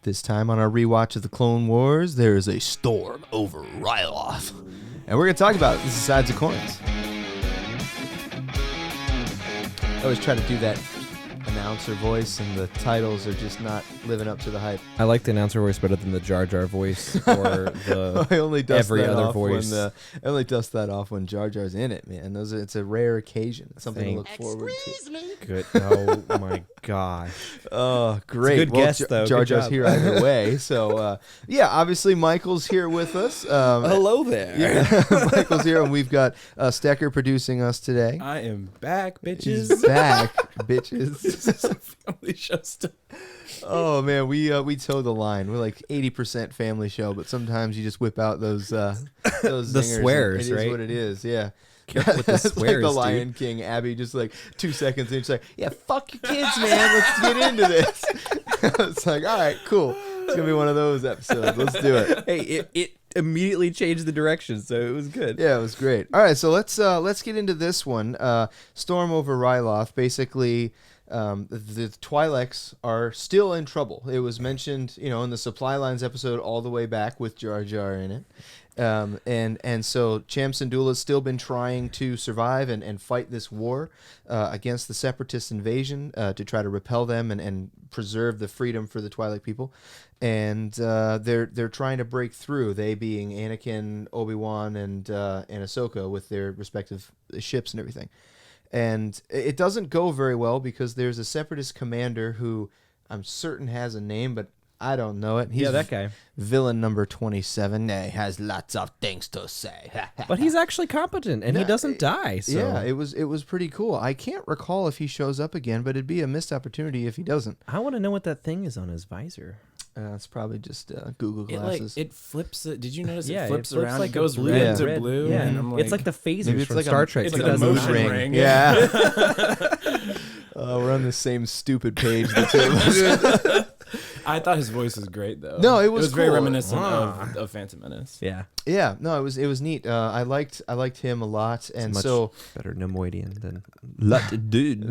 This time on our rewatch of the Clone Wars, there is a storm over Ryloth. And we're going to talk about it. This is Sides of Coins. I always try to do that announcer voice, and the titles are just not living up to the hype. I like the announcer voice better than the Jar Jar voice or the I only dust every that other off voice. I only dust that off when Jar Jar's in it, man. It's a rare occasion. It's something to look forward to. Good. Oh my gosh. Oh, great. It's a good guess, though. Jar Good Jar's job. here either way. So, yeah, obviously Michael's here with us. Hello there. Yeah, Michael's here, and we've got Stecker producing us today. I am back, bitches. He's back, bitches. This is a family show stuff. Oh man, we toe the line. We're like 80% family show, but sometimes you just whip out those The zingers. swears, It is right? what it is. Yeah. Careful with the That's swears, like the Lion dude. King. Abby just like 2 seconds in, she's like, "Yeah, fuck your kids, man. Let's get into this." It's like, all right, cool. It's gonna be one of those episodes. Let's do it. Hey, it immediately changed the direction, so it was good. Yeah, it was great. All right, so let's get into this one. Storm over Ryloth. Basically, the Twi'leks are still in trouble. It was mentioned, in the supply lines episode all the way back with Jar Jar in it. And so Cham Syndulla's still been trying to survive and fight this war against the Separatist invasion to try to repel them and preserve the freedom for the Twi'lek people. And they're trying to break through. They being Anakin, Obi-Wan, and Ahsoka with their respective ships and everything. And it doesn't go very well because there's a Separatist commander who I'm certain has a name, but I don't know it. He's that guy. Villain number 27. He has lots of things to say. But he's actually competent, and he doesn't die. So. Yeah, it was pretty cool. I can't recall if he shows up again, but it'd be a missed opportunity if he doesn't. I want to know what that thing is on his visor. It's probably just Google glasses. It flips. Did you notice Yeah, it flips it flips around? like it goes a blue, red to red. blue. Yeah, And I'm like, it's like the phasers Maybe it's from like Star a, Trek. it's like like a 2009. motion ring. Yeah. We're on the same stupid page, the two of us. I thought his voice was great though. No, it was very cool. reminiscent of Phantom Menace. Yeah, Yeah, no, it was neat. I liked him a lot, and much so better Nemoidian than dude.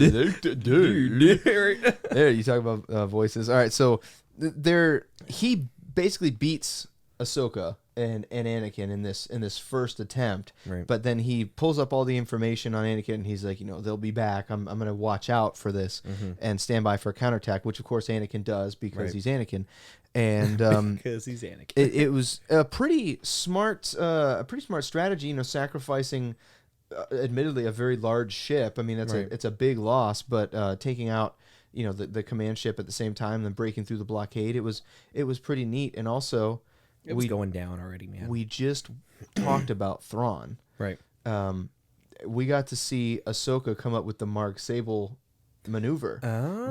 There, you talk about voices. All right, so he basically beats Ahsoka and Anakin in this first attempt. Right. But then he pulls up all the information on Anakin, and he's like, they'll be back. I'm going to watch out for this and stand by for a counterattack, which of course Anakin does because Right. he's Anakin. And because he's Anakin. it was a pretty smart strategy, sacrificing admittedly a very large ship. I mean, Right. it's a big loss, but taking out the command ship at the same time and breaking through the blockade, it was pretty neat. And also It was going down already, man. we just talked about Thrawn. Right. We got to see Ahsoka come up with the Mark Sable maneuver,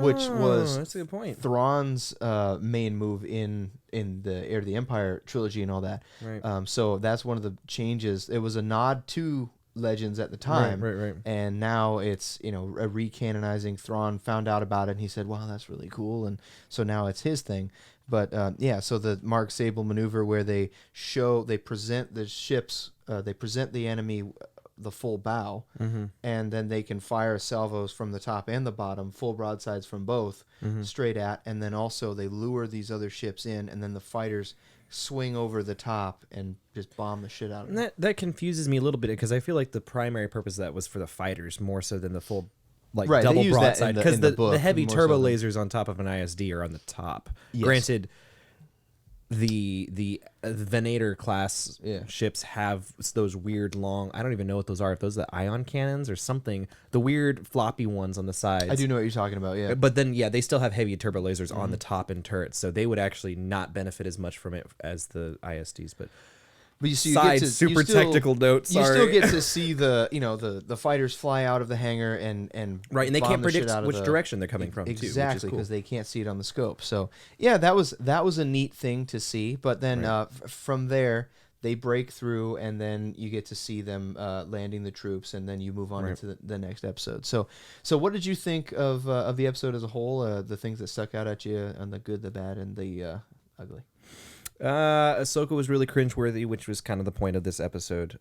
which was that's a good point. Thrawn's main move in the Heir to the Empire trilogy and all that. Right. So that's one of the changes. It was a nod to Legends at the time, Right. and now it's a recanonizing. Thrawn found out about it, and he said, "Wow, that's really cool," and so now it's his thing. But yeah, so the Mark Sable maneuver where they present the ships, they present the enemy the full bow, and then they can fire salvos from the top and the bottom, full broadsides from both, straight at, and then also they lure these other ships in, and then the fighters swing over the top and just bomb the shit out of And them. that confuses me a little bit because I feel like the primary purpose of that was for the fighters more so than the full Right, they double use that broadside in because the the book heavy more turbo so than- lasers on top of an ISD are on the top. Yes. Granted, the Venator class Yeah. ships have those weird long. I don't even know what those are. If those are the ion cannons or something, the weird floppy ones on the sides. I do know what you're talking about, yeah. But then, yeah, they still have heavy turbo lasers on the top and turrets, so they would actually not benefit as much from it as the ISDs. But But you see, side super technical note. You Sorry. still get to see the fighters fly out of the hangar and right, and they bomb can't the shit predict out of which the- direction they're coming from too, which is Exactly, cool. because they can't see it on the scope. So yeah, that was a neat thing to see. But then from there, they break through, and then you get to see them landing the troops, and then you move on into the next episode. So what did you think of the episode as a whole? The things that stuck out at you, on the good, the bad, and the ugly. Ahsoka was really cringeworthy, which was kind of the point of this episode.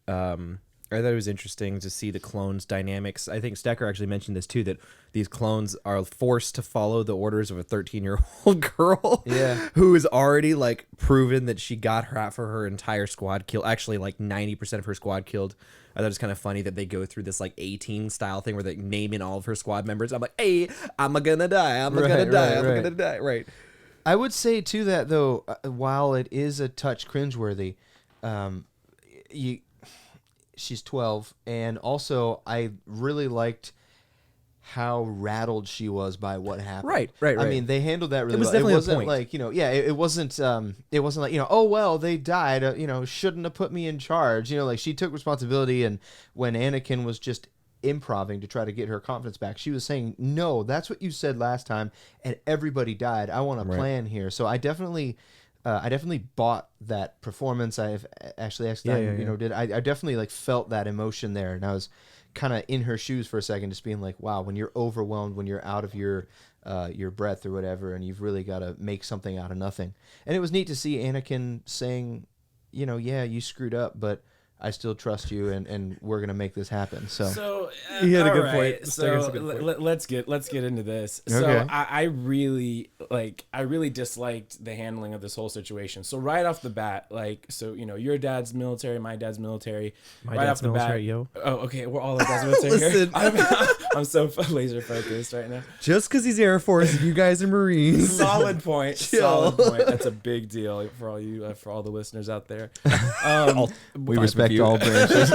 I thought it was interesting to see the clones' dynamics. I think Stecker actually mentioned this too, that these clones are forced to follow the orders of a 13-year-old girl who is already like proven that she got her for her entire squad killed. Actually, like 90% of her squad killed. I thought it's kind of funny that they go through this like 18 style thing where they naming all of her squad members. I'm like, hey, I'm gonna die. I'm gonna die. I'm gonna die. Right. I would say to that though, while it is a touch cringeworthy, she's 12, and also I really liked how rattled she was by what happened. Right. I mean, they handled that really was well. definitely It wasn't a point. like, it wasn't like, oh well, they died, shouldn't have put me in charge. Like she took responsibility, and when Anakin was just improving to try to get her confidence back, she was saying, no, that's what you said last time, and everybody died. I want a plan here. So I definitely bought that performance. I've actually asked did I definitely like felt that emotion there, and I was kind of in her shoes for a second, just being like, wow, when you're overwhelmed, when you're out of your breath or whatever, and you've really got to make something out of nothing. And it was neat to see Anakin saying, yeah, you screwed up, but I still trust you, and we're gonna make this happen. So he had a good right. point. So Point. let's get into this. Okay. So I really disliked the handling of this whole situation. So right off the bat, your dad's military, my dad's military. My right dad's off the military, bat, yo. Oh, okay, we're all our dad's military here. Listen. I'm so laser focused right now. Just because he's Air Force, you guys are Marines. Solid point. Chill. Solid point. That's a big deal for all you, for all the listeners out there. we respect all branches.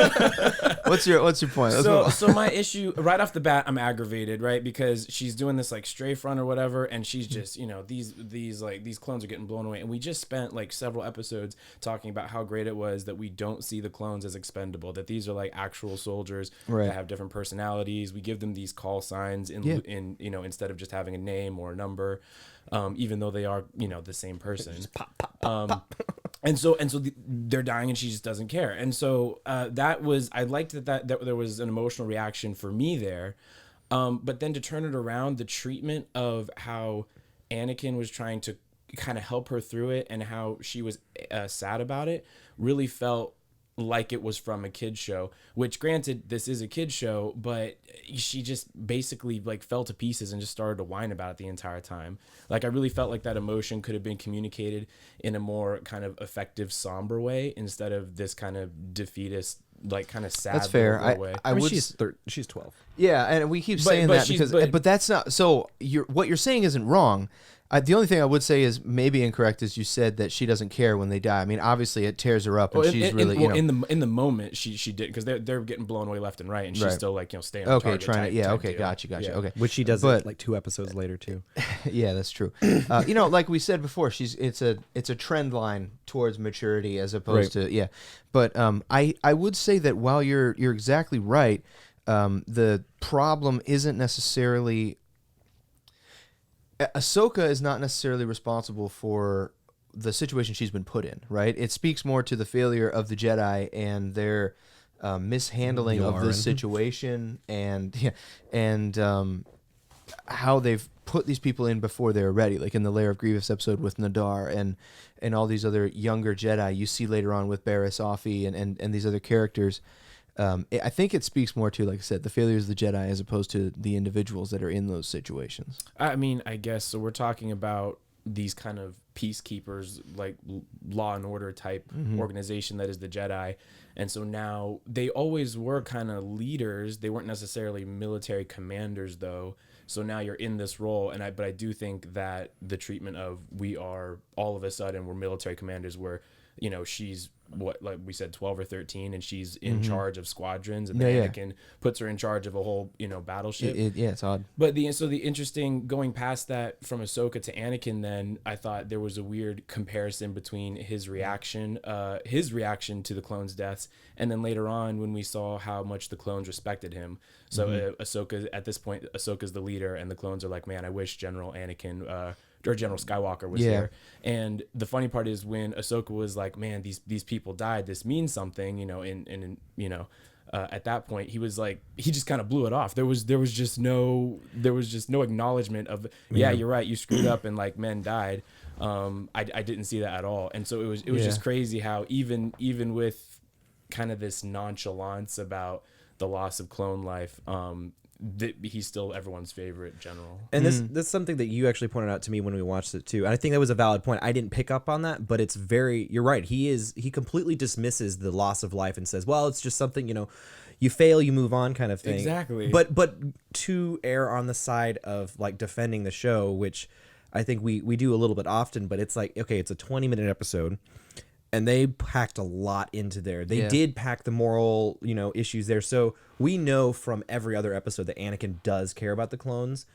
What's your point? So my issue right off the bat, I'm aggravated, right? Because she's doing this like strafe run or whatever, and she's just, these clones are getting blown away. And we just spent like several episodes talking about how great it was that we don't see the clones as expendable, that these are like actual soldiers that have different personalities. We give them these call signs in instead of just having a name or a number, even though they are, the same person. Just pop, pop, pop, pop. And so they're dying, and she just doesn't care. And so I liked that there was an emotional reaction for me there. But then to turn it around, the treatment of how Anakin was trying to kind of help her through it, and how she was sad about it, really felt like it was from a kid's show, which granted, this is a kid's show, but she just basically like fell to pieces and just started to whine about it the entire time. Like I really felt like that emotion could have been communicated in a more kind of effective, somber way, instead of this kind of defeatist, like kind of sad. That's fair. way. I mean, she's 12. Yeah, and we keep saying that because, but that's not. So what you're saying isn't wrong. The only thing I would say is maybe incorrect is you said that she doesn't care when they die. I mean, obviously it tears her up, and she's really in the moment she did, because they're getting blown away left and right, and she's still like staying on target. Gotcha. Yeah. Okay, which she does like 2 episodes later too. Yeah, that's true. Like we said before, it's a trend line towards maturity as opposed to But I would say that while you're exactly right, the problem isn't necessarily. Ahsoka is not necessarily responsible for the situation she's been put in, right? It speaks more to the failure of the Jedi and their mishandling of this situation, and how they've put these people in before they're ready, like in the Lair of Grievous episode with Nadar and all these other younger Jedi you see later on with Barriss Offee and these other characters. I think it speaks more to, like I said, the failures of the Jedi as opposed to the individuals that are in those situations. I mean, I guess so. We're talking about these kind of peacekeepers, like law and order type organization that is the Jedi. And so now they always were kind of leaders. They weren't necessarily military commanders, though. So now you're in this role, but I do think that the treatment of we are all of a sudden we're military commanders, where she's like we said 12 or 13, and she's in charge of squadrons, and then Anakin puts her in charge of a whole battleship. It's odd. But the interesting, going past that from Ahsoka to Anakin, then I thought there was a weird comparison between his reaction to the clones' deaths, and then later on when we saw how much the clones respected him. So Ahsoka, at this point, Ahsoka's the leader, and the clones are like, man, I wish General Anakin or General Skywalker was here. And the funny part is when Ahsoka was like, man, these people died, this means something, at that point he was like, he just kind of blew it off. There was just no acknowledgement of, you're right, you screwed up and like men died. I didn't see that at all. And so it was just crazy how even with kind of this nonchalance about the loss of clone life, he's still everyone's favorite general. And this something that you actually pointed out to me when we watched it too. And I think that was a valid point. I didn't pick up on that, but it's you're right. He completely dismisses the loss of life and says, well, it's just something, you fail, you move on kind of thing. Exactly. But to err on the side of like defending the show, which I think we do a little bit often, but it's like, okay, it's a 20-minute episode. And they packed a lot into there. They did pack the moral, issues there. So we know from every other episode that Anakin does care about the clones.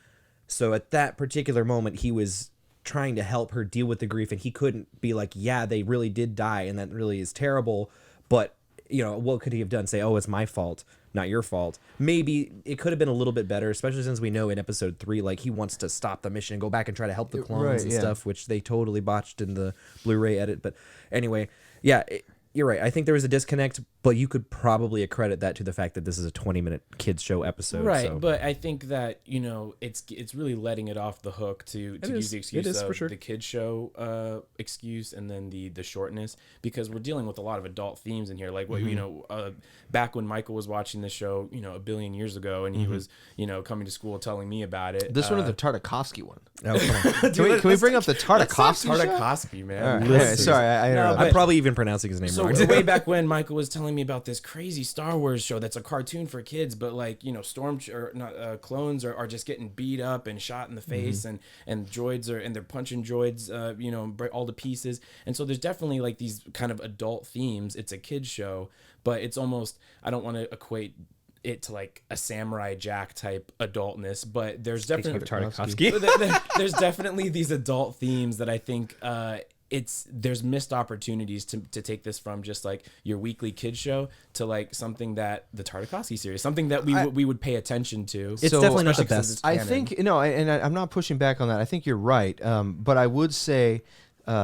So at that particular moment, he was trying to help her deal with the grief, and he couldn't be like, yeah, they really did die, and that really is terrible. But, what could he have done? Say, oh, it's my fault, not your fault. Maybe it could have been a little bit better, especially since we know in episode 3, like, he wants to stop the mission and go back and try to help the clones and stuff, which they totally botched in the Blu-ray edit. But anyway, yeah, you're right. I think there was a disconnect, but you could probably accredit that to the fact that this is a 20-minute kids show episode. Right, so. but I think that, it's really letting it off the hook to use the excuse of the kids show excuse and then the shortness, because we're dealing with a lot of adult themes in here. Like, what back when Michael was watching this show, a billion years ago, and he was, coming to school telling me about it. This one or the Tartakovsky one? Oh, come on. Can we bring up the Tartakovsky show? Tartakovsky, man. Right. Sorry, I'm probably even pronouncing his name wrong. So way back when Michael was telling me about this crazy Star Wars show that's a cartoon for kids, but like, clones are just getting beat up and shot in the face, and droids they're punching droids, all to pieces. And so there's definitely like these kind of adult themes. It's a kids show, but it's almost, I don't want to equate it to like a Samurai Jack type adultness, but there's definitely there's definitely these adult themes that I think there's missed opportunities to take this from just like your weekly kids show to like something that the Tartakovsky series, something that we would pay attention to. It's definitely not the best. I think I'm not pushing back on that. I think you're right, but I would say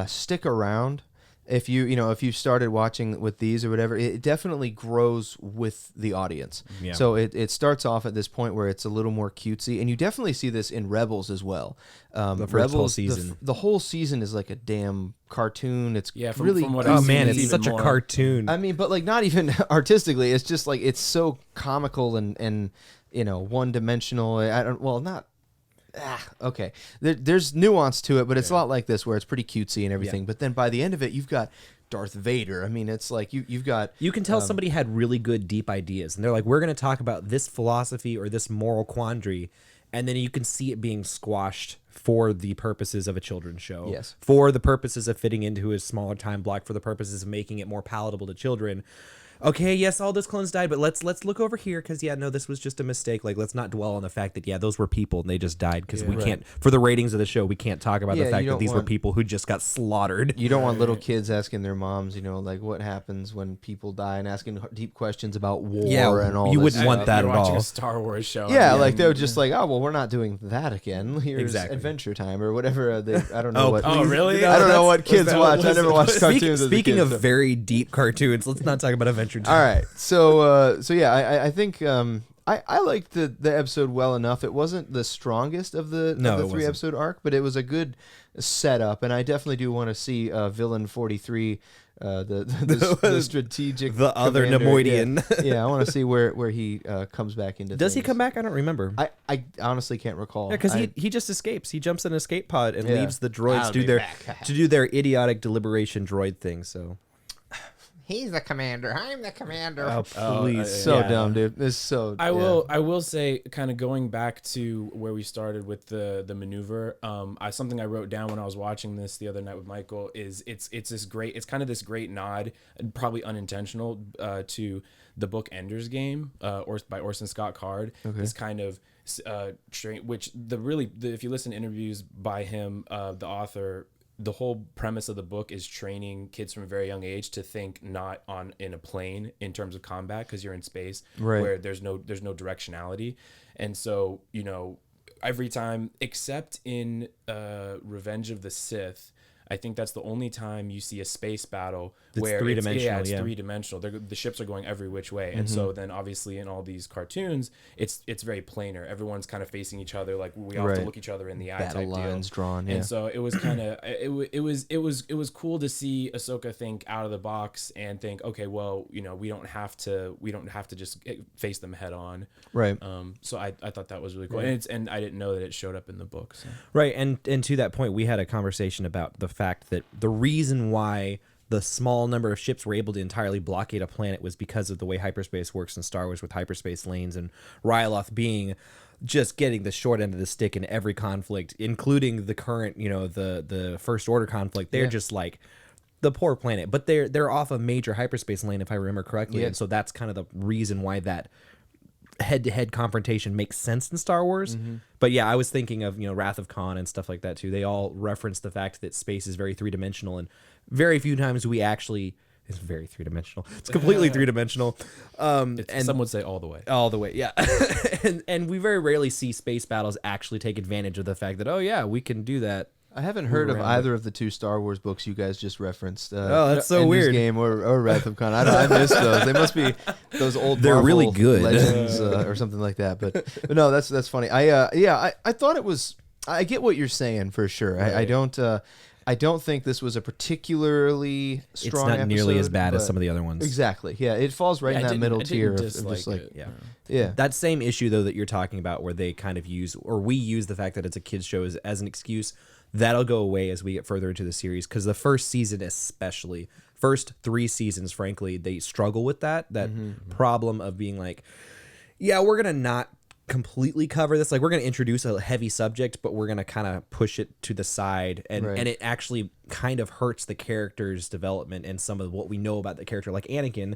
stick around. If you started watching with these or whatever, it definitely grows with the audience. Yeah. So it starts off at this point where it's a little more cutesy, and you definitely see this in Rebels as well. The first Rebels, whole season. The whole season is like a damn cartoon. It's from really what oh I've man, seen, it's such a cartoon. I mean, but like not even artistically. It's just like it's so comical and one dimensional. Okay. There's nuance to it, but it's a lot like this where it's pretty cutesy and everything. Yeah. But then by the end of it, you've got Darth Vader. I mean, it's like you've got... You can tell somebody had really good, deep ideas. And they're like, we're going to talk about this philosophy or this moral quandary. And then you can see it being squashed for the purposes of a children's show. Yes. For the purposes of fitting into a smaller time block, for the purposes of making it more palatable to children. Okay, yes, all those clones died, but let's look over here because this was just a mistake. Like, let's not dwell on the fact that those were people and they just died because we can't, for the ratings of the show, we can't talk about the fact that these were people who just got slaughtered. You don't want little kids asking their moms, like what happens when people die and asking deep questions about war and all. You this wouldn't want that You're at all. watching a Star Wars show. Yeah, like they were just like, oh well, we're not doing that again. Here's Adventure Time or whatever. I don't know what. Oh really? I don't know what kids watch. I never watched cartoons. Speaking of very deep cartoons, let's not talk about Adventure Time. All right. So yeah, I think I liked the episode well enough. It wasn't the strongest of the 3 episode arc, but it was a good setup, and I definitely do want to see Villain 43, the strategic, the other Nemoidian. Yeah, I want to see where he comes back into. Does things. he come back? I don't remember. I honestly can't recall. Yeah, because he just escapes. He jumps in an escape pod and leaves the droids to do their idiotic deliberation droid thing. So. He's the commander. I'm the commander. Oh, please. Dumb, dude. It's so... I will say, kind of going back to where we started with the maneuver, something I wrote down when I was watching this the other night with Michael is it's kind of this great nod, probably unintentional, to the book Ender's Game, by Orson Scott Card. Okay. This kind of... which if you listen to interviews by him, the author... The whole premise of the book is training kids from a very young age to think not in a plane in terms of combat, because you're in space, where there's no directionality. And so, every time except in Revenge of the Sith, I think that's the only time you see a space battle It's where three-dimensional, it's yeah. three-dimensional. The ships are going every which way. And so then obviously in all these cartoons, it's very planar. Everyone's kind of facing each other, like we all have to look each other in the eye Battle type lines deal. drawn, yeah. And so it was kind of it was cool to see Ahsoka think out of the box and think, okay, well, you know, we don't have to just face them head on. Right. So I thought that was really cool. Right. And I didn't know that it showed up in the book. So. Right, and to that point, we had a conversation about the fact that the reason why the small number of ships were able to entirely blockade a planet was because of the way hyperspace works in Star Wars with hyperspace lanes, and Ryloth being just getting the short end of the stick in every conflict, including the current, you know, the First Order conflict. They're just like the poor planet, but they're off a major hyperspace lane, if I remember correctly, and so that's kind of the reason why that head-to-head confrontation makes sense in Star Wars. But yeah, I was thinking of, you know, Wrath of Khan and stuff like that too. They all reference the fact that space is very three-dimensional, and very few times we actually it's very three-dimensional. It's completely three-dimensional. And some would say all the way. All the way, yeah. and we very rarely see space battles actually take advantage of the fact that, oh yeah, we can do that. I haven't heard of either of the two Star Wars books you guys just referenced. Oh, that's so Ender's weird. Game or Wrath of Khan. I missed those. They must be those old. They're Marvel really good. Legends or something like that. But no, that's funny. I thought it was. I get what you're saying for sure. Right. I don't think this was a particularly strong It's not nearly as episode, bad as but- some of the other ones. Exactly. Yeah, it falls right in that middle tier of dislike just like it. yeah. That same issue, though, that you're talking about, where they kind of use, or we use the fact that it's a kids show as an excuse, that'll go away as we get further into the series. Because the first season, especially, first 3 seasons, frankly, they struggle with that problem of being like, yeah, we're gonna not completely cover this. Like, we're gonna introduce a heavy subject, but we're gonna kind of push it to the side, and it actually kind of hurts the character's development and some of what we know about the character, like Anakin.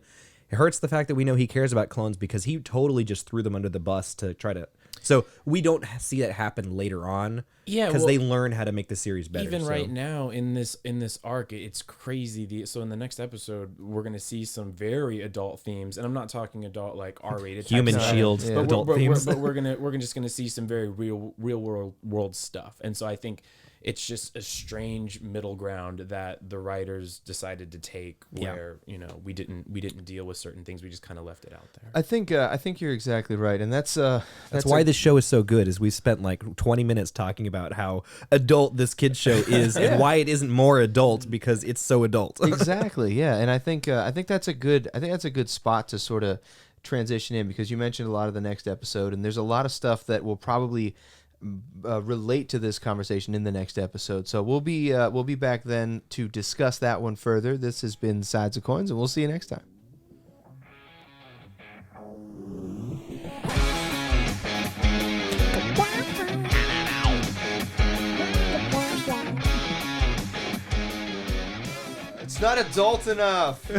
It hurts the fact that we know he cares about clones because he totally just threw them under the bus to try to. So we don't see that happen later on. Yeah, because well, they learn how to make the series better. Even so. right now in this arc, it's crazy. So in the next episode, we're gonna see some very adult themes, and I'm not talking adult like R-rated Human type stuff, shield but adult themes. But we're just gonna see some very real world stuff, and so I think it's just a strange middle ground that the writers decided to take, where you know we didn't deal with certain things. We just kind of left it out there. I think you're exactly right, and that's why this show is so good. Is we spent like 20 minutes talking about how adult this kids show is and why it isn't more adult because it's so adult. Exactly, yeah, and I think that's a good spot to sort of transition in, because you mentioned a lot of the next episode, and there's a lot of stuff that will probably relate to this conversation in the next episode. So we'll be back then to discuss that one further. This has been Sides of Coins, and we'll see you next time. It's not adult enough.